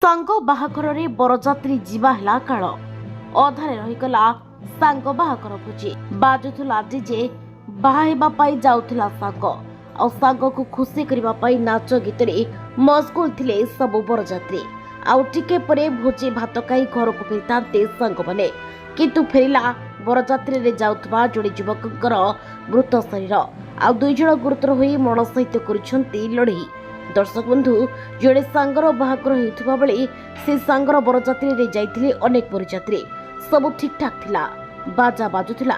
सांग बाहाघर बरजात्री जीवा है काल अधारे रहीगला सांग बाहाघर भोजी बाजुला जे बाहाई जाऊला सांग आ सांग को खुशी करने नाच गीत मशगुल थे सबु बरजात्री आउ टिके परे भोजी भात खाई घर को फेरी सांग मैंने किंतु फेरला बरजात्री रे जाउथबा जोड़े युवकंकर मृत शरीर आ दुई जण गुरुतर होई मरण सहित करुछंती लड़ई। दर्शक बंधु जोड़े सांगर बाहागर होता बेले से सांगर बरजात्री रे जाइथिले अनेक बरजात्री सब ठीक ठाक थिला बाजा बाजुथिला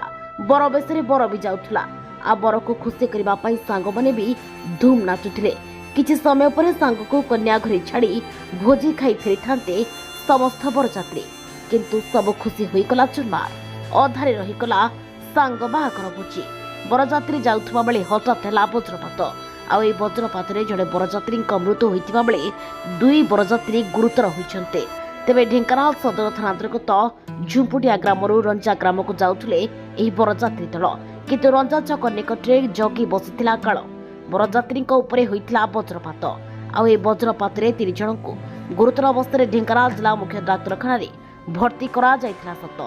बर बेसरे बर भी जाउथला आ बर को खुशी करबा पई सांग माने भी धूम नाचुथिले। किछि समय पर सांग को कन्या घरे छाड़ी भोजी खाई फेरी थांते समस्त बरजात्री किंतु सब खुशी होई गला चुरमार अधारे रहीगला सांग बाहागर भोजी बरजात्री जाउथबा बेले हठात ହେଲା वज्रपात आउ ए वज्रपात जड़े बरजात्री मृत्यु होता बेले दुई बरजात्री गुरुतर होती। तेबे ढेंकानाल सदर थाना अंतर्गत झुंपुटिया ग्राम रंजा ग्राम को जाउथले एही बरजात्री दल किंतु रंजा छक निकटरे जगी बसिथिला काल बरजात्री उपरे होइथिला वज्रपात आउ ए वज्रपात रे 3 जण को गुरुतर अवस्था ढेंकानाल जिला मुख्य डाक्तरखाना भर्ती करा जाइथिला सत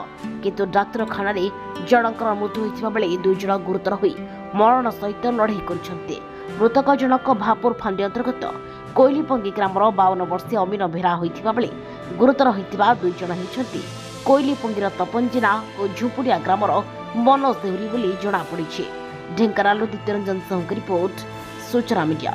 किंतु डाक्तरखाना जनकर मृत्यु होइथिबा बेले 2 जण गुरुतर होई मरण सहित लड़ाई करुछन्ते। मृतक जनक भापुर फांडी अंतर्गत कोइलीपंगी ग्रामर 52 वर्षीय अमीन भेरा होइथिबा बेले गुरुतर होइथिबा 2 जण हेछन्ति कोइलीपंगीर तपन जेना और झुपुरिया ग्रामर मनोज देहुरी बोली जणा पड़िछि। ढेंकानाल द्वितीय रंजन सिंह रिपोर्ट सूचना मीडिया।